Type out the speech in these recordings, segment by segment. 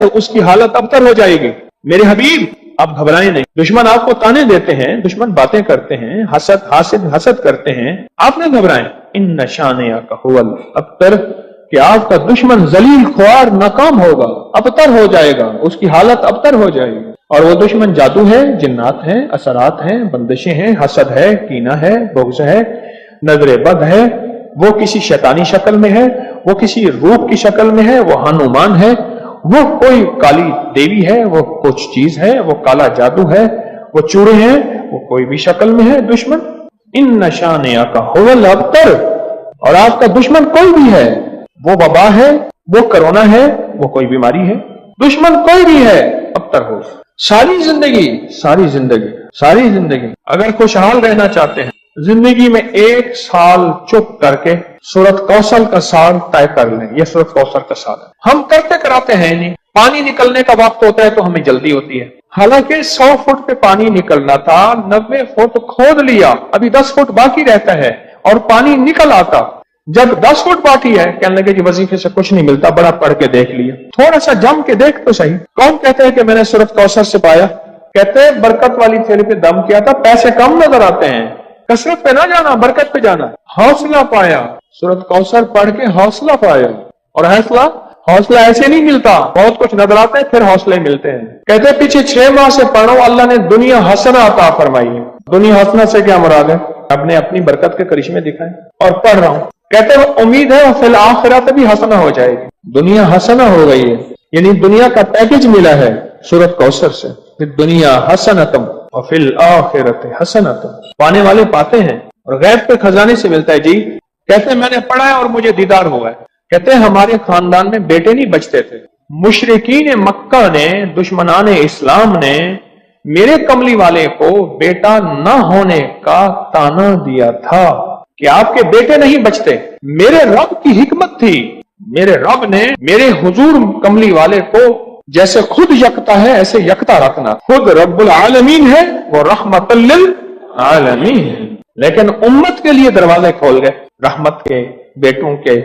اس کی حالت ابتر ہو جائے گی۔ میرے حبیب آپ گھبرائیں نہیں، دشمن آپ کو تانے دیتے ہیں، دشمن باتیں کرتے ہیں، حسد کرتے ہیں، آپ نہ گھبرائیں۔ ان شانئک ھو الابتر، کہ آپ کا دشمن ذلیل خوار ناکام ہوگا، ابتر ہو جائے گا، اس کی حالت ابتر ہو جائے گی۔ اور وہ دشمن جادو ہے، جنات ہیں، اثرات ہیں، بندشیں ہیں، حسد ہے، کینہ ہے، بغض ہے، نظر بد ہے، وہ کسی شیطانی شکل میں ہے، وہ کسی روح کی شکل میں ہے، وہ ہنومان ہے، وہ کوئی کالی دیوی ہے، وہ کچھ چیز ہے، وہ کالا جادو ہے، وہ چورے ہیں، وہ کوئی بھی شکل میں ہے دشمن۔ ان شانئک ھو الابتر، اور آپ کا دشمن کوئی بھی ہے، وہ وبا ہے، وہ کرونا ہے، وہ کوئی بیماری ہے، دشمن کوئی بھی ہے، ابتر ہو۔ ساری زندگی اگر خوشحال رہنا چاہتے ہیں، زندگی میں 1 سال چپ کر کے سورۃ کوثر کا سال طے کر لیں۔ یہ سورۃ کوثر کا سال ہے، ہم کرتے کراتے ہیں نہیں، پانی نکلنے کا وقت ہوتا ہے تو ہمیں جلدی ہوتی ہے، حالانکہ 100 فٹ پہ پانی نکلنا تھا، 90 فٹ کھود لیا، ابھی 10 فٹ باقی رہتا ہے اور پانی نکل آتا۔ جب 10 فٹ باقی ہے، کہنے لگے کہ وظیفے سے کچھ نہیں ملتا، بڑا پڑھ کے دیکھ لیا، تھوڑا سا جم کے دیکھ تو صحیح۔ کون کہتے ہیں کہ میں نے سورۃ کوثر سے پایا؟ کہتے ہیں برکت والی تھیلی پہ دم کیا تھا، پیسے کم نظر آتے ہیں، کثرت پہ نہ جانا، برکت پہ جانا۔ حوصلہ پایا، سورۃ کوثر پڑھ کے حوصلہ پایا، اور حوصلہ ایسے نہیں ملتا، بہت کچھ نظر آتا ہے پھر حوصلے ملتے ہیں۔ کہتے ہیں پیچھے 6 ماہ سے پڑھو، اللہ نے دنیا حسنہ عطا فرمائی ہے۔ دنیا حسنہ سے کیا مراد ہے؟ اب نے اپنی برکت کے کرشمے دکھائے اور پڑھ رہا ہوں۔ کہتے ہیں امید ہے فی الآخرۃ بھی حسنہ ہو جائے گی، دنیا حسنہ ہو گئی ہے، یعنی دنیا کا پیکج ملا ہے سورۃ کوثر سے، دنیا حسنۃ وفی الآخرۃ حسنۃ، پانے والے پاتے ہیں اور غیب کے خزانے سے ملتا ہے۔ جی کہتے ہیں میں نے پڑھا ہے اور مجھے دیدار ہوا ہے۔ کہتے ہیں ہمارے خاندان میں بیٹے نہیں بچتے تھے، مشرکین مکہ نے، دشمنان اسلام نے میرے کملی والے کو بیٹا نہ ہونے کا تانا دیا تھا کہ آپ کے بیٹے نہیں بچتے۔ میرے رب کی حکمت تھی، میرے رب نے میرے حضور کملی والے کو جیسے خود یکتا ہے ایسے یکتا رکھنا، خود رب العالمین ہے، وہ رحمت للعالمین ہے، لیکن امت کے لیے دروازے کھول گئے رحمت کے، بیٹوں کے،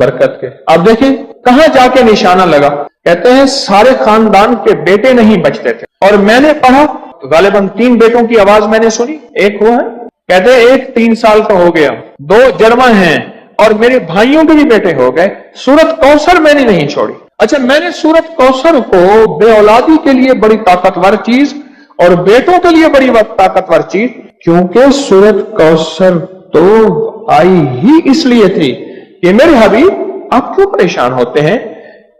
برکت کے۔ اب دیکھیں کہاں جا کے نشانہ لگا، کہتے ہیں سارے خاندان کے بیٹے نہیں بچتے تھے، اور میں نے پڑھا غالباً 3 بیٹوں کی آواز میں نے سنی، ایک وہ ہے، کہتے ہیں ایک 3 سال کا ہو گیا، 2 جرمہ ہیں، اور میرے بھائیوں کے بھی بیٹے ہو گئے۔ سورۃ کوثر میں نے نہیں چھوڑی۔ اچھا میں نے سورۃ کوثر کو بے اولادی کے لیے بڑی طاقتور چیز اور بیٹوں کے لیے بڑی طاقتور چیز، کیونکہ سورۃ کوثر تو آئی ہی اس لیے تھی کہ میرے حبیب آپ کیوں پریشان ہوتے ہیں؟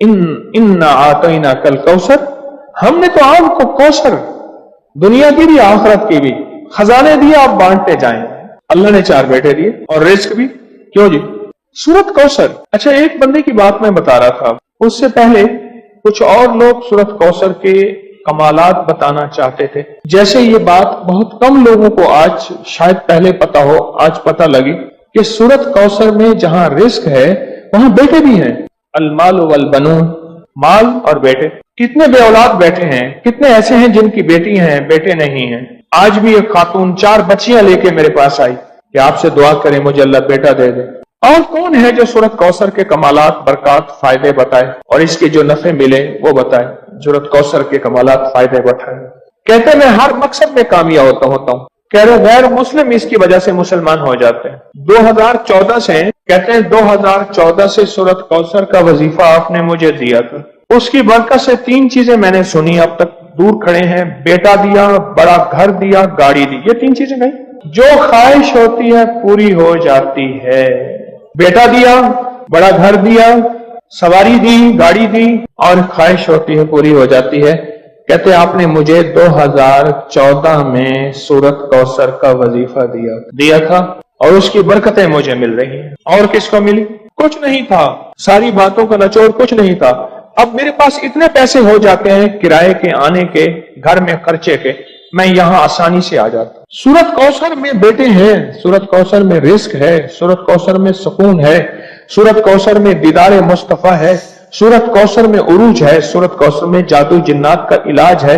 اِنَّا أَعْطَيْنَاكَ الْكَوْثَرَ، ہم نے تو آپ کو کوثر، دنیا کی بھی آخرت کی بھی خزانے دیے، آپ بانٹتے جائیں۔ اللہ نے 4 بیٹے دیے اور رزق بھی، کیوں جی؟ سورۃ کوثر۔ اچھا ایک بندے کی بات میں بتا رہا تھا، اس سے پہلے کچھ اور لوگ سورۃ کوثر کے کمالات بتانا چاہتے تھے، جیسے یہ بات بہت کم لوگوں کو آج شاید پہلے پتا ہو، آج پتا لگی کہ سورۃ کوثر میں جہاں رزق ہے وہاں بیٹے بھی ہیں۔ المال والبنون، مال اور بیٹے۔ کتنے بے اولاد بیٹھے ہیں، کتنے ایسے ہیں جن کی بیٹی ہیں بیٹے نہیں ہیں۔ آج بھی ایک خاتون 4 بچیاں لے کے میرے پاس آئی کہ آپ سے دعا کریں مجھے اللہ بیٹا دے دے۔ اور کون ہے جو سورۃ کوثر کے کمالات، برکات، فائدے بتائے اور اس کے جو نفع ملے وہ بتائے، سورۃ کوثر کے کمالات، فائدے بتائے۔ کہتے ہیں میں ہر مقصد میں کامیاب ہوتا ہوں۔ کہہ رہے غیر مسلم اس کی وجہ سے مسلمان ہو جاتے ہیں۔ 2014 سے کہتے ہیں 2014 سے سورۃ کوثر کا وظیفہ آپ نے مجھے دیا تھا، اس کی برکت سے 3 چیزیں میں نے سنی، اب تک دور کھڑے ہیں، بیٹا دیا، بڑا گھر دیا، گاڑی دی، یہ 3 چیزیں نہیں، جو خواہش ہوتی ہے پوری ہو جاتی ہے۔ بیٹا دیا، بڑا گھر دیا، سواری دی، گاڑی دی، اور خواہش ہوتی ہے پوری ہو جاتی ہے۔ کہتے آپ نے مجھے 2014 میں سورۃ کوثر کا وظیفہ دیا تھا اور اس کی برکتیں مجھے مل رہی ہیں۔ اور کس کو ملی؟ کچھ نہیں تھا، ساری باتوں کا نچوڑ کچھ نہیں تھا۔ اب میرے پاس اتنے پیسے ہو جاتے ہیں کرائے کے، آنے کے، گھر میں خرچے کے، میں یہاں آسانی سے آ جاتا ہوں۔ سورۃ کوثر میں بیٹے ہیں، سورۃ کوثر میں رزق ہے، سورۃ کوثر میں سکون ہے، سورۃ کوثر میں دیدار مصطفیٰ ہے، سورۃ کوثر میں عروج ہے، سورۃ کوثر میں جادو جنات کا علاج ہے،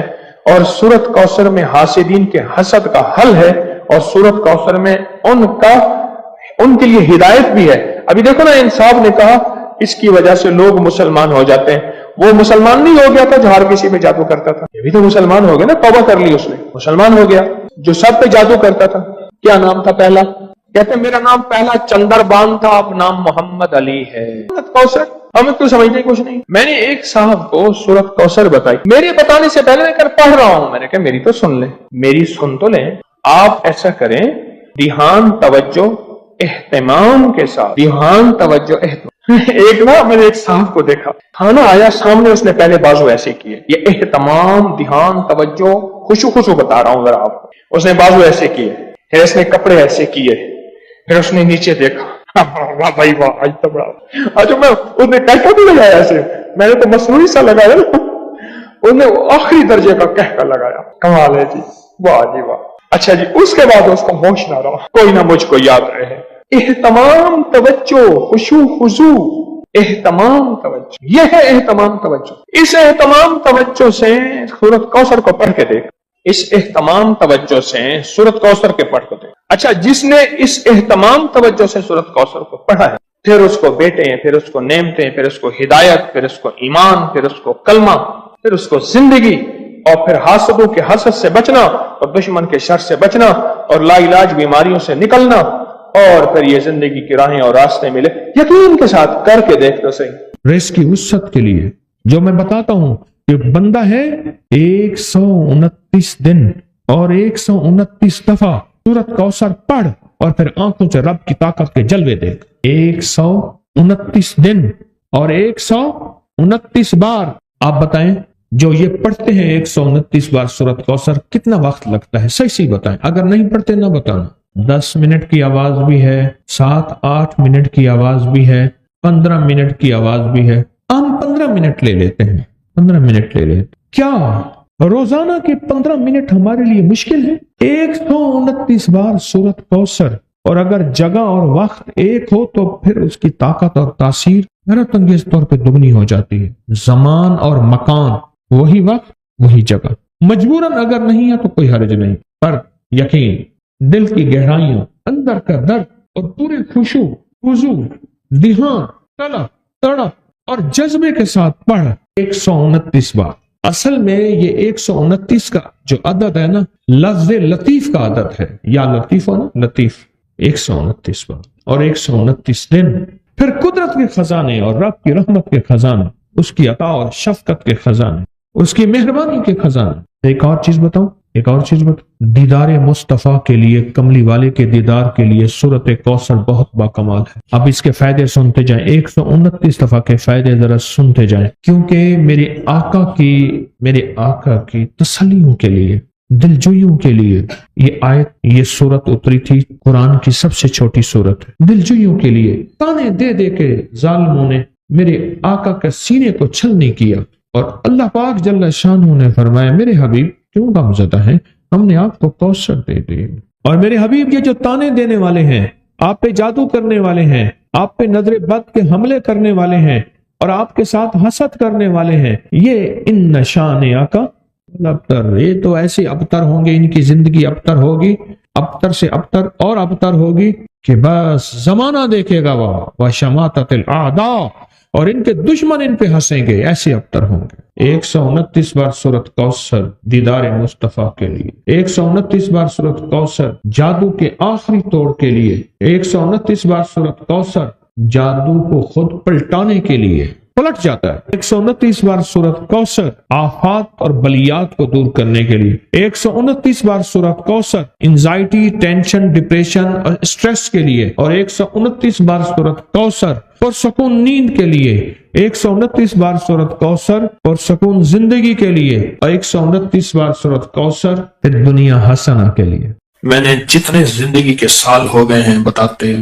اور سورۃ کوثر میں حاسدین کے حسد کا حل ہے، اور سورۃ کوثر میں ان کے لیے ہدایت بھی ہے۔ ابھی دیکھو نا انصاف نے کہا اس کی وجہ سے لوگ مسلمان ہو جاتے ہیں، وہ مسلمان نہیں ہو گیا تھا جو ہر کسی پہ جادو کرتا تھا، یہ بھی تو مسلمان ہو گیا نا، توبہ کر لی اس نے، مسلمان ہو گیا۔ جو سب پہ جادو کرتا تھا، کیا نام تھا پہلا؟ کہتے ہیں میرا نام پہلا چندر بان تھا، اب نام محمد علی ہے۔ کوثر ہمیں تو سمجھنے کچھ نہیں۔ میں نے ایک صاحب کو سورت کوثر بتائی، میرے بتانے سے پہلے میں پڑھ رہا ہوں، میں نے کہا میری تو سن لیں، میری سن تو لیں۔ آپ ایسا کریں، دھیان، توجہ، اہتمام کے ساتھ، دھیان، توجہ، اہتمام۔ ایک نا میں نے ایک صاحب کو دیکھا، کھانا آیا سامنے، اس نے پہلے بازو ایسے کیے، یہ اہتمام، دھیان، توجہ، خشوع بتا رہا ہوں ذرا آپ کو۔ اس نے بازو ایسے کیے، پھر اس نے کپڑے ایسے کیے، پھر اس نے نیچے دیکھا، واہ بھائی واہ، آج تو بڑا اچھا۔ میں اس نے کہہ بھی لگایا ایسے، میں نے تو مصنوعی سا لگایا نا، اس نے آخری درجے کا کہہ لگایا، کمال ہے جی، واہ جی واہ۔ اچھا جی، اس کے بعد اس کو ہوش نہ رہا، کوئی نہ مجھ کو یاد رہے۔ اہتمام، توجہ، خشوع خضوع، اہتمام، توجہ، یہ ہے اہتمام توجہ۔ اس اہتمام توجہ سے سورت کوثر کو پڑھ کے دیکھ، اس اہتمام توجہ سے سورت کوثر کے پڑھ کے دیکھ۔ اچھا، جس نے اس اہتمام توجہ سے سورت کوثر کو پڑھا ہے، پھر اس کو بیٹے، پھر اس کو نعمتیں، پھر اس کو ہدایت، پھر اس کو ایمان، پھر اس کو کلمہ، پھر اس کو زندگی، اور پھر حاسدوں کے حسد سے بچنا، اور دشمن کے شر سے بچنا، اور لا علاج بیماریوں سے نکلنا، اور پھر یہ زندگی کی راہیں اور راستے ملے۔ یقین کے ساتھ کر کے دیکھ تو صحیح۔ ریس کی وسعت کے لیے جو میں بتاتا ہوں کہ بندہ ہے 129 دن اور 129 دفعہ سورت کوثر پڑھ، اور پھر آنکھوں سے رب کی طاقت کے جلوے دیکھ۔ 129 دن اور 129 بار۔ آپ بتائیں جو یہ پڑھتے ہیں 129 بار سورت کوثر، کتنا وقت لگتا ہے؟ صحیح بتائیں، اگر نہیں پڑھتے نہ بتانا۔ 10 منٹ کی آواز بھی ہے، 7-8 منٹ کی آواز بھی ہے، 15 منٹ کی آواز بھی ہے۔ ہم 15 منٹ لے لیتے ہیں، 15 منٹ لے لیتے۔ کیا روزانہ کے 15 منٹ ہمارے لیے مشکل ہے؟ 129 بار سورت کوثر، اور اگر جگہ اور وقت ایک ہو تو پھر اس کی طاقت اور تاثیر حیرت انگیز طور پہ دگنی ہو جاتی ہے۔ زمان اور مکان، وہی وقت وہی جگہ۔ مجبوراً اگر نہیں ہے تو کوئی حرج نہیں، پر یقین، دل کی گہرائیاں، اندر کا درد، اور پورے خشوع خضوع، دھیان، طلب، تڑپ اور جذبے کے ساتھ پڑھ 129 بار۔ اصل میں یہ 129 کا جو عدد ہے نا، لفظ لطیف کا عدد ہے، یا لطیف ہو نا، لطیف۔ 129 بار اور 129 دن۔ پھر قدرت کے خزانے اور رب کی رحمت کے خزانے، اس کی عطا اور شفقت کے خزانے، اس کی مہربانی کے خزانے۔ ایک اور چیز بتاؤں، دیدار مصطفیٰ کے لیے، کملی والے کے دیدار کے لیے سورت کوثر بہت باکمال ہے۔ اب اس کے فائدے سنتے جائیں، 129 دفعہ کے فائدے ذرا سنتے جائیں، کیونکہ میرے آقا کی تسلیوں کے لیے، دلجوئیوں کے لیے یہ آیت، یہ سورت اتری تھی۔ قرآن کی سب سے چھوٹی سورت ہے۔ دلجوئیوں کے لیے تانے دے دے کے ظالموں نے میرے آقا کے سینے کو چھلنی کیا، اور اللہ پاک جل شانہ نے فرمایا میرے حبیب کیوں غم زدہ ہیں، ہم نے آپ کو کوثر دے دی۔ اور میرے حبیب یہ جو تانے دینے والے ہیں، آپ پہ جادو کرنے والے ہیں، آپ پہ نظر بد کے حملے کرنے والے ہیں، اور آپ کے ساتھ حسد کرنے والے ہیں، یہ ان نشان آقا ابتر، یہ تو ایسے ابتر ہوں گے، ان کی زندگی ابتر ہوگی، ابتر سے ابتر اور ابتر ہوگی کہ بس زمانہ دیکھے گا وہ شماتت الاعداء، اور ان کے دشمن ان پہ ہنسیں گے، ایسے ابتر ہوں گے۔ 129 بار سورت کوثر دیدار مصطفیٰ کے لیے، 129 بار سورت کوثر جادو کے آخری توڑ کے لیے، 129 بار سورت کوثر جادو کو خود پلٹانے کے لیے، پلٹ جاتا ہے۔ 129 بار سورت کوثر آفات اور بلیات کو دور کرنے کے لیے، 129 بار سورت کوثر انزائٹی، ٹینشن، ڈپریشن اور اسٹریس کے لیے، اور 129 بار سورت کوثر پرسکون نیند کے لیے، 129 بار سورت کوثر پرسکون زندگی کے لیے، اور 129 بار سورت کوثر دنیا حسنہ کے لیے۔ میں نے جتنے زندگی کے سال ہو گئے ہیں بتاتے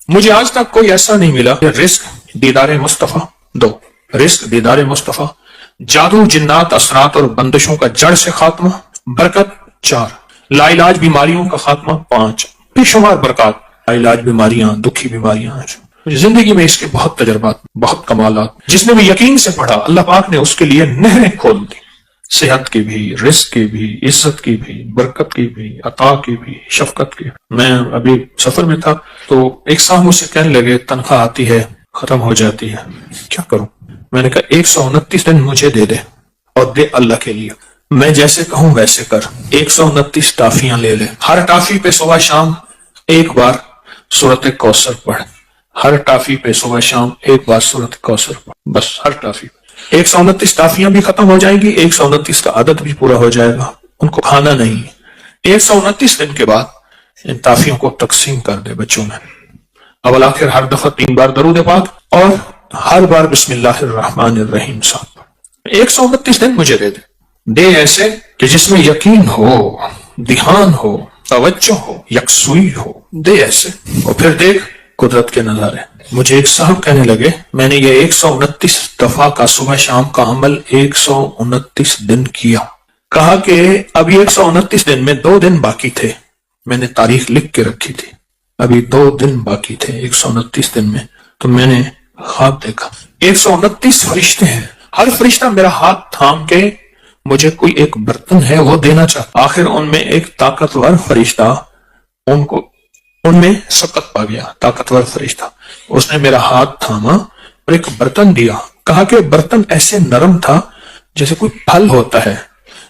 مجھے آج تک کوئی ایسا نہیں ملا کہ رزق دیدار مصطفیٰ 2، رزق دیدار مصطفیٰ، جادو، جنات، اثرات اور بندشوں کا جڑ سے خاتمہ، برکت 4، لا علاج بیماریوں کا خاتمہ 5، بے شمار برکات، لا علاج بیماریاں، دکھی بیماریاں۔ زندگی میں اس کے بہت تجربات، بہت کمالات۔ جس نے بھی یقین سے پڑھا، اللہ پاک نے اس کے لیے نہریں کھول دی، صحت کی بھی، رزق کی بھی، عزت کی بھی، برکت کی بھی، عطا کی بھی، شفقت کی۔ میں ابھی سفر میں تھا تو ایک صاحب مجھ سے کہنے لگے تنخواہ آتی ہے ختم ہو جاتی ہے، کیا کروں؟ میں نے کہا 129 دن مجھے دے دے اور دے اللہ کے لیے، میں جیسے کہوں ویسے کر۔ 129 ٹافیاں لے لے، ہر ٹافی پہ صبح شام ایک بار سورت کوثر پڑھ، ہر ٹافی پہ صبح شام ایک بار سورت کوثر پڑھ، بس ہر ٹافی پہ 129 ٹافیاں بھی ختم ہو جائیں گی، 129 کا عدد بھی پورا ہو جائے گا، ان کو کھانا نہیں۔ 129 دن کے بعد ان ٹافیوں کو تقسیم کر دے بچوں میں، اول آخر ہر دفعہ 3 بار درود پاک اور ہر بار بسم اللہ الرحمن الرحیم ساتھ۔ 129 دن مجھے دے ایسے کہ جس میں یقین ہو، دھیان ہو، توجہ ہو، یکسوئی ہو، دے ایسے۔ اور پھر دیکھ قدرت کے نظارے۔ مجھے ایک صاحب کہنے لگے میں نے یہ 129 دفعہ کا صبح شام کا عمل 129 دن کیا، کہا کہ ابھی 129 دن میں 2 دن باقی تھے، میں نے تاریخ لکھ کے رکھی تھی، ابھی 2 دن باقی تھے 129 دن میں، تو میں نے خواب دیکھا 129 فرشتے ہیں، ہر فرشتہ میرا ہاتھ تھام کے مجھے کوئی ایک برتن ہے وہ دینا چاہتا۔ آخر ان میں ایک طاقتور فرشتہ ان میں سبقت پا گیا، طاقتور فرشتہ، اس نے میرا ہاتھ تھاما اور ایک برتن دیا، کہا کہ برتن ایسے نرم تھا جیسے کوئی پھل ہوتا ہے،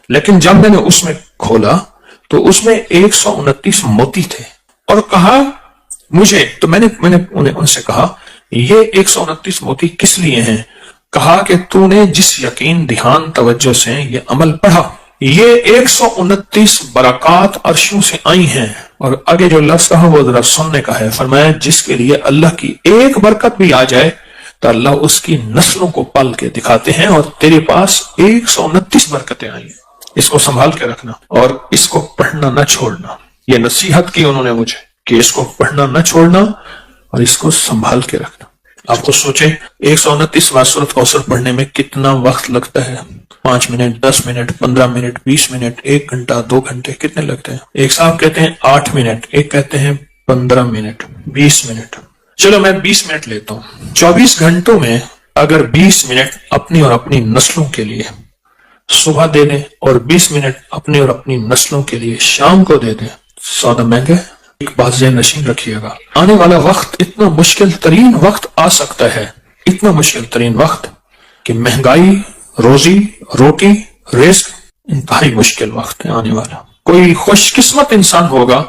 لیکن جب میں نے اس میں کھولا تو اس میں 129 موتی تھے، اور کہا مجھے، تو میں نے انہیں ان سے کہا یہ 129 موتی کس لیے ہیں؟ کہا کہ تو نے جس یقین، دھیان، توجہ سے یہ عمل پڑھا، یہ 129 برکات عرشوں سے آئی ہیں۔ اور آگے جو لفظ کہا وہ ذرا سننے کا ہے، فرمایا جس کے لیے اللہ کی ایک برکت بھی آ جائے تو اللہ اس کی نسلوں کو پل کے دکھاتے ہیں، اور تیرے پاس 129 برکتیں آئی ہیں، اس کو سنبھال کے رکھنا اور اس کو پڑھنا نہ چھوڑنا۔ یہ نصیحت کی انہوں نے مجھے کہ اس کو پڑھنا نہ چھوڑنا اور اس کو سنبھال کے رکھنا۔ آپ کو سوچیں 129 بار سورۃ کوثر پڑھنے میں کتنا وقت لگتا ہے، 5 منٹ، 10 منٹ، 15 منٹ، 20 منٹ، 1 گھنٹہ، 2 گھنٹے، کتنے لگتے ہیں؟ ایک صاحب کہتے ہیں 8 منٹ، ایک کہتے ہیں 15 منٹ، 20 منٹ، چلو میں 20 منٹ لیتا ہوں۔ 24 گھنٹوں میں اگر 20 منٹ اپنی اور اپنی نسلوں کے لیے صبح دے دیں اور 20 منٹ اپنی اور اپنی نسلوں کے لیے شام کو دے دیں، سودا مہنگا ہے۔ ایک بات ذہن نشین رکھیے گا، آنے والا وقت اتنا مشکل ترین وقت آ سکتا ہے، اتنا مشکل ترین وقت کہ مہنگائی، روزی روٹی، رزق، انتہائی مشکل وقت ہے آنے والا۔ کوئی خوش قسمت انسان ہوگا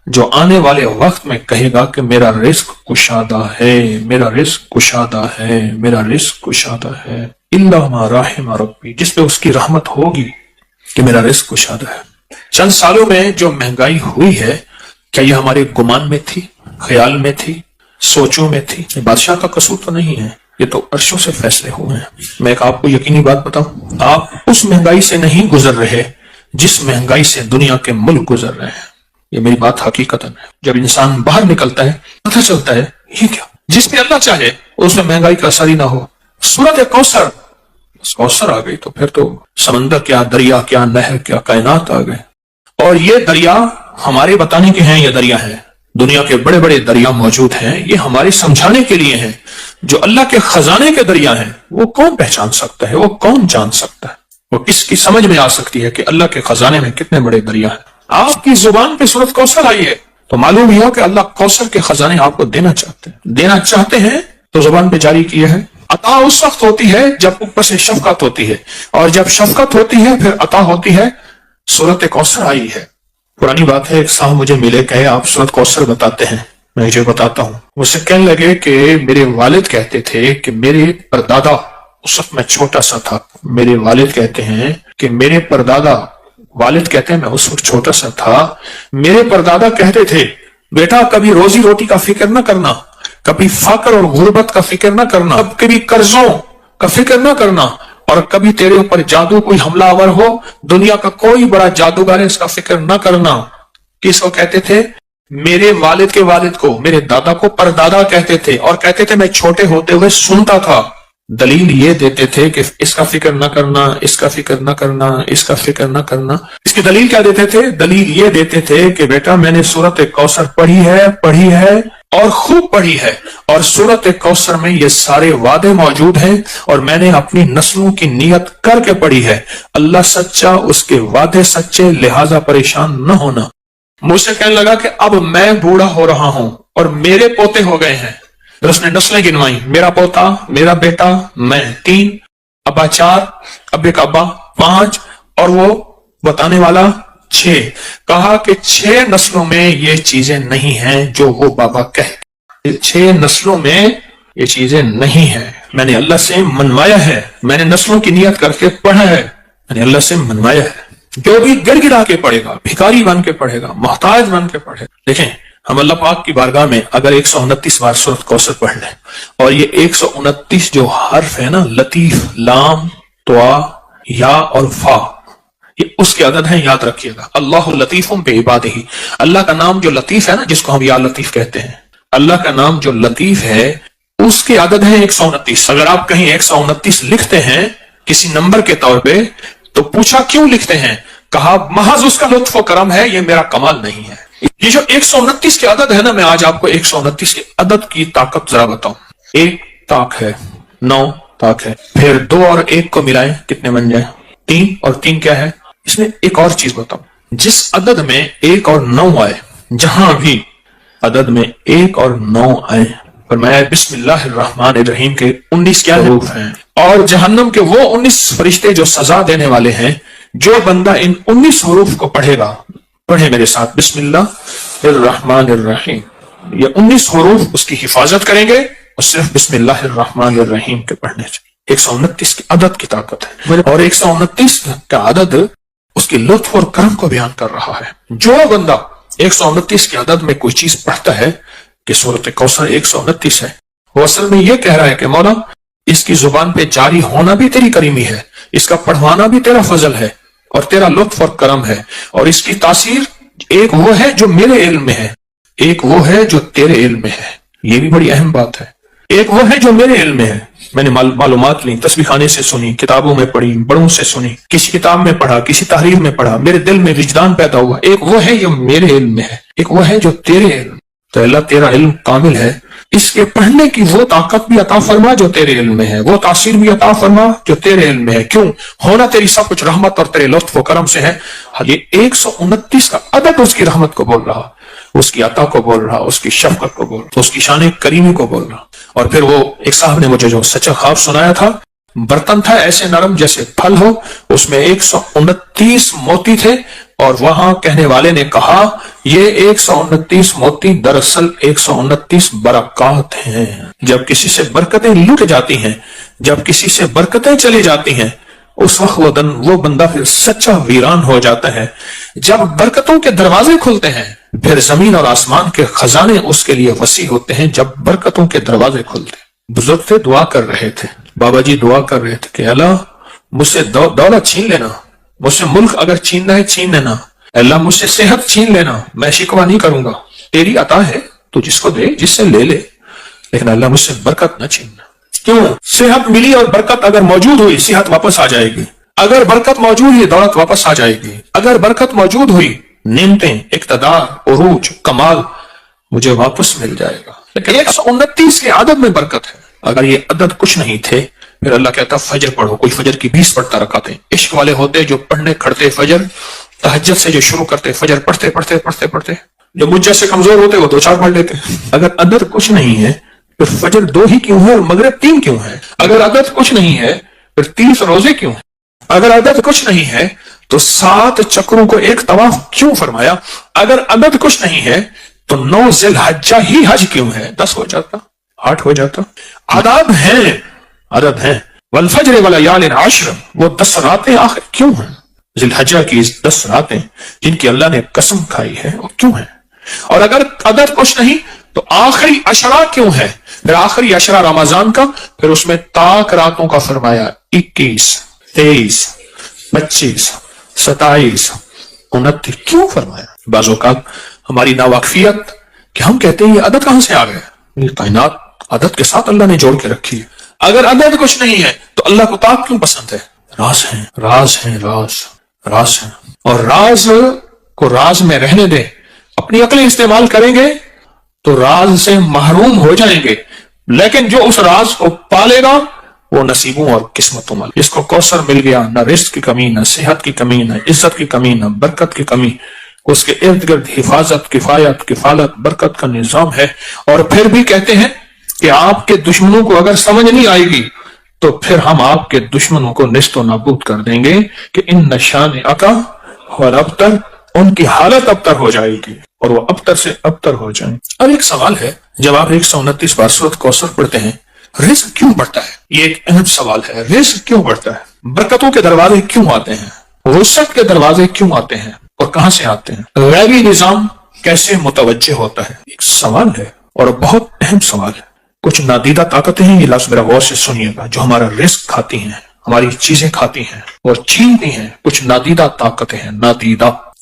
جو آنے والے وقت میں کہے گا کہ میرا رزق کشادہ ہے، میرا رزق کشادہ ہے، میرا رزق کشادہ ہے، الا ما رحم ربی، جس پہ اس کی رحمت ہوگی کہ میرا رزق کشادہ ہے۔ چند سالوں میں جو مہنگائی ہوئی ہے، کیا یہ ہمارے گمان میں تھی، خیال میں تھی، سوچوں میں تھی؟ یہ بادشاہ کا قصور تو نہیں ہے، یہ تو عرشوں سے فیصلے ہوئے ہیں۔ میں ایک آپ کو یقینی بات بتاؤں، آپ اس مہنگائی سے نہیں گزر رہے جس مہنگائی سے دنیا کے ملک گزر رہے ہیں، یہ میری بات حقیقت ہے۔ جب انسان باہر نکلتا ہے پتہ چلتا ہے یہ کیا، جس پہ اللہ چاہے اس میں مہنگائی کا اثر ہی نہ ہو۔ سورۃ کوثر آ گئی تو پھر تو سمندر کیا، دریا کیا، نہر کیا، کائنات آ گئے۔ اور یہ دریا ہمارے بتانے کے ہیں، یہ دریا ہے، دنیا کے بڑے بڑے دریا موجود ہیں، یہ ہمارے سمجھانے کے لیے ہیں۔ جو اللہ کے خزانے کے دریا ہیں وہ کون پہچان سکتا ہے، وہ کون جان سکتا ہے، وہ کس کی سمجھ میں آ سکتی ہے کہ اللہ کے خزانے میں کتنے بڑے دریا ہیں۔ آپ کی زبان پہ سورۃ کوثر آئی ہے تو معلوم ہوا کہ اللہ کوثر کے خزانے آپ کو دینا چاہتے ہیں تو زبان پہ جاری کیا ہے۔ عطا اس وقت ہوتی ہے جب اوپر سے شفقت ہوتی ہے، اور جب شفقت ہوتی ہے پھر عطا ہوتی ہے۔ سورۃ کوثر آئی ہے، پرانی بات ہے، ایک صاحب مجھے ملے، کہے آپ سورۃ کوثر بتاتے ہیں، میں مجھے بتاتا ہوں۔ مجھ سے کہنے لگے کہ میرے والد کہتے تھے کہ میرے پردادا، اس وقت میں چھوٹا سا تھا، میرے والد کہتے ہیں کہ میرے پردادا، والد کہتے ہیں میں اس وقت چھوٹا سا تھا، میرے پردادا کہتے تھے بیٹا کبھی روزی روٹی کا فکر نہ کرنا، کبھی فقر اور غربت کا فکر نہ کرنا، کبھی قرضوں کا فکر نہ کرنا، اور کبھی تیرے اوپر جادو کوئی حملہ آور ہو، دنیا کا کوئی بڑا جادوگر ہے اس کا فکر نہ کرنا۔ کس کو کہتے تھے؟ میرے والد کے والد کو، میرے دادا کو پردادا کہتے تھے، اور کہتے تھے میں چھوٹے ہوتے ہوئے سنتا تھا۔ دلیل یہ دیتے تھے کہ اس کا فکر نہ کرنا، اس کا فکر نہ کرنا، اس کا فکر نہ کرنا۔ اس کی دلیل کیا دیتے تھے؟ دلیل یہ دیتے تھے کہ بیٹا میں نے سورۃ کوثر پڑھی ہے اور خوب پڑھی ہے، اور سورۃ کوثر میں یہ سارے وعدے موجود ہیں، اور میں نے اپنی نسلوں کی نیت کر کے پڑھی ہے۔ اللہ سچا، اس کے وعدے سچے، لہذا پریشان نہ ہونا۔ مجھ سے کہنے لگا کہ اب میں بوڑھا ہو رہا ہوں اور میرے پوتے ہو گئے ہیں، پھر اس نے نسلیں گنوائی، میرا پوتا، میرا بیٹا، میں 3، ابا 4، ابے کا ابا 5، اور وہ بتانے والا 6۔ کہا کہ 6 نسلوں میں یہ چیزیں نہیں ہیں جو وہ بابا کہے، 6 نسلوں میں یہ چیزیں نہیں ہیں، میں نے اللہ سے منوایا ہے، میں نے نسلوں کی نیت کر کے پڑھا ہے، میں نے اللہ سے منوایا ہے۔ جو بھی گڑ گڑا کے پڑھے گا، بھکاری بن کے پڑھے گا، محتاج بن کے پڑھے گا۔ دیکھیں ہم اللہ پاک کی بارگاہ میں اگر 129 بار سورۃ کوثر پڑھ لیں، اور یہ 129 جو حرف ہے نا، لطیف، لام، طوا، یا اور فا، یہ اس کے عدد ہیں، یاد رکھیے گا۔ اللہ لطیف بعبادہ، اللہ کا نام جو لطیف ہے نا، جس کو ہم یا لطیف کہتے ہیں، اللہ کا نام جو لطیف ہے اس کے عدد ہیں 129۔ اگر آپ کہیں 129 لکھتے ہیں کسی نمبر کے طور پہ تو پوچھا کیوں لکھتے ہیں؟ کہا محض اس کا لطف و کرم ہے، یہ میرا کمال نہیں ہے۔ یہ جو 129 کے عدد ہے نا، میں آج آپ کو 129 کے عدد کی طاقت ذرا بتاؤں۔ 1 طاق ہے، 9 طاق ہے، پھر 2 اور 1 کو ملائیں کتنے بن جائیں؟ 3، اور 3 کیا ہے؟ اس میں ایک اور چیز بتاؤں، جس عدد میں 1 اور 9 آئے، جہاں بھی عدد میں 1 اور 9 آئے، فرمایا بسم اللہ الرحمن الرحیم کے 19 کیا حروف ہیں، اور جہنم کے وہ 19 فرشتے جو سزا دینے والے ہیں۔ جو بندہ ان 19 حروف کو پڑھے گا، پڑھے میرے ساتھ، بسم اللہ الرحمن الرحیم، یہ 19 حروف اس کی حفاظت کریں گے، اور صرف بسم اللہ الرحمن الرحیم کے پڑھنے سے۔ 129 کی عدد کی طاقت ہے، اور 129 کا عدد اس کی لطف اور کرم کو بیان کر رہا ہے۔ جو بندہ 129 کے عدد میں کوئی چیز پڑھتا ہے کہ سورۃ کوثر 129 ہے، وہ اصل میں یہ کہہ رہا ہے کہ مولا اس کی زبان پہ جاری ہونا بھی تیری کریمی ہے، اس کا پڑھوانا بھی تیرا فضل ہے اور تیرا لطف اور کرم ہے، اور اس کی تاثیر ایک وہ ہے جو میرے علم میں ہے، ایک وہ ہے جو تیرے علم میں ہے۔ یہ بھی بڑی اہم بات ہے، ایک وہ ہے جو میرے علم میں ہے، میں نے معلومات لی، تسبیح خانے سے سنی، کتابوں میں پڑھی، بڑوں سے سنی، کسی کتاب میں پڑھا، کسی تحریر میں پڑھا، میرے دل میں وجدان پیدا ہوا، ایک وہ ہے جو میرے علم میں ہے، ایک وہ ہے جو تیرے علم۔ تو اللہ تیرا علم کامل ہے، اس کے پڑھنے کی وہ طاقت بھی عطا فرما جو تیرے علم میں ہے، وہ تاثیر بھی عطا فرما جو تیرے علم میں ہے۔ کیوں؟ ہونا تیری سب کچھ رحمت اور تیرے لطف و کرم سے ہے۔ یہ 129 کا عدد اس کی رحمت کو بول رہا، اس کی عطا کو بول رہا، اس کی شفقت کو بول رہا، اس کی شان کریمی کو بول رہا۔ اور پھر وہ ایک صاحب نے مجھے جو سچا خواب سنایا تھا، برتن تھا ایسے نرم جیسے پھل ہو، اس میں 129 موتی تھے، اور وہاں کہنے والے نے کہا یہ 129 موتی دراصل 129 برکات ہیں۔ جب کسی سے برکتیں لوٹ جاتی ہیں، جب کسی سے برکتیں چلی جاتی ہیں، اس وقت وہ بندہ پھر سچا ویران ہو جاتا ہے۔ جب برکتوں کے دروازے کھلتے ہیں، پھر زمین اور آسمان کے خزانے اس کے لیے وسیع ہوتے ہیں۔ جب برکتوں کے دروازے کھلتے ہیں، بزرگ تھے دعا کر رہے تھے، بابا جی دعا کر رہے تھے کہ اللہ مجھ سے دولت چھین لینا، مجھ سے ملک اگر چھیننا ہے چھین لینا، اللہ مجھ سے صحت چھین لینا، میں شکوہ نہیں کروں گا، تیری عطا ہے، تو جس کو دے، جس سے لے لے، لیکن اللہ مجھ سے برکت نہ چھیننا۔ کیوں؟ صحت ملی اور برکت اگر موجود ہوئی، صحت واپس آ جائے گی، اگر برکت موجود ہوئی دولت واپس آ جائے گی، اگر برکت موجود ہوئی نعمتیں، اقتدار، عروج، کمال مجھے واپس مل جائے گا۔ لیکن 129 کے عدد میں برکت ہے۔ اگر یہ عدد کچھ نہیں تھے، پھر اللہ کہتا فجر پڑھو، کوئی فجر کی 20 پڑھتا رکعتیں۔ عشق والے ہوتے جو پڑھنے کھڑتے فجر، تہجد سے جو شروع کرتے فجر پڑھتے پڑھتے پڑھتے پڑھتے، جو مجھ جیسے کمزور ہوتے وہ 2-4 پڑھ لیتے۔ اگر عدد کچھ نہیں ہے پھر فجر 2 ہی کیوں ہے اور مغرب 3 کیوں ہے؟ اگر عدد کچھ نہیں ہے پھر 30 روزے کیوں ہیں؟ اگر عدد کچھ نہیں ہے تو 7 چکروں کو ایک طواف کیوں فرمایا؟ اگر عدد کچھ نہیں ہے تو 9 ذی الحجہ ہی حج کیوں ہے؟ 10 ہو جاتا، 8 ہو جاتا۔ عدد ہیں والفجر ولیال عشر، وہ 10 راتیں آخر کیوں ہیں؟ ذی الحجہ کی 10 راتیں جن کی اللہ نے قسم کھائی ہے وہ کیوں ہیں؟ اور اگر عدد کچھ نہیں تو آخری عشرہ کیوں ہے؟ پھر آخری عشرہ رمضان کا، پھر اس میں طاق راتوں کا فرمایا 21، 23، 25، 27، 29 کیوں فرمایا؟ بعض اوقات ہماری ناواقفیت کہ ہم کہتے ہیں یہ عدد کہاں سے آ گیا؟ یہ کائنات عدد کے ساتھ اللہ نے جوڑ کے رکھی ہے۔ اگر عدد کچھ نہیں ہے تو اللہ کو طاق کیوں پسند ہے؟ راز ہیں، راز ہیں، راز ہیں، اور راز کو راز میں رہنے دیں۔ اپنی عقلیں استعمال کریں گے تو راز سے محروم ہو جائیں گے، لیکن جو اس راز کو پالے گا وہ نصیبوں اور قسمتوں میں۔ جس کو کوثر مل گیا، نہ رزق کی کمی، نہ صحت کی کمی، نہ عزت کی کمی، نہ برکت کی کمی، اس کے ارد گرد حفاظت، کفایت، کفالت، برکت کا نظام ہے۔ اور پھر بھی کہتے ہیں کہ آپ کے دشمنوں کو اگر سمجھ نہیں آئے گی تو پھر ہم آپ کے دشمنوں کو نیست و نابود کر دیں گے کہ ان نشان اکا اور ابتر، ان کی حالت ابتر ہو جائے گی اور وہ ابتر سے ابتر ہو جائیں گے۔ اب ایک سوال ہے، جب آپ 129 بار سورۃ کوثر پڑھتے ہیں، رزق کیوں بڑھتا ہے؟ یہ ایک اہم سوال ہے، رزق کیوں بڑھتا ہے؟ برکتوں کے دروازے کیوں آتے ہیں؟ وسعت کے دروازے کیوں آتے ہیں اور کہاں سے آتے ہیں؟ غیبی نظام کیسے متوجہ ہوتا ہے؟ ایک سوال ہے اور بہت اہم سوال ہے۔ کچھ نادیدہ طاقتیں ہیں، یہ لفظ میرا غور سے سنیے گا، جو ہمارا رزق کھاتی ہیں، ہماری چیزیں کھاتی ہیں اور چھینتی ہیں۔ کچھ نادیدہ طاقتیں ہیں،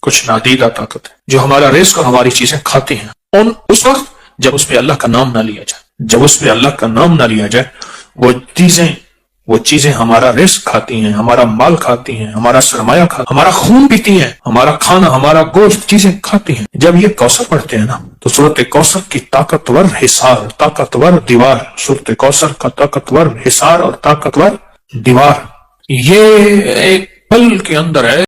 کچھ نادیدہ طاقتیں جو ہمارا رزق اور ہماری چیزیں کھاتی ہیں۔ اس وقت جب اس پہ اللہ کا نام نہ لیا جائے، وہ چیزیں ہمارا رزق کھاتی ہیں، ہمارا مال کھاتی ہیں، ہمارا سرمایہ کھاتی ہیں، ہمارا خون پیتی ہیں، ہمارا کھانا، ہمارا گوشت چیزیں کھاتی ہیں۔ جب یہ کوثر پڑھتے ہیں نا تو سورۃ کوثر کی طاقتور حصار، طاقتور دیوار، سورۃ کوثر کا طاقتور حصار اور طاقتور دیوار، یہ ایک پل کے اندر ہے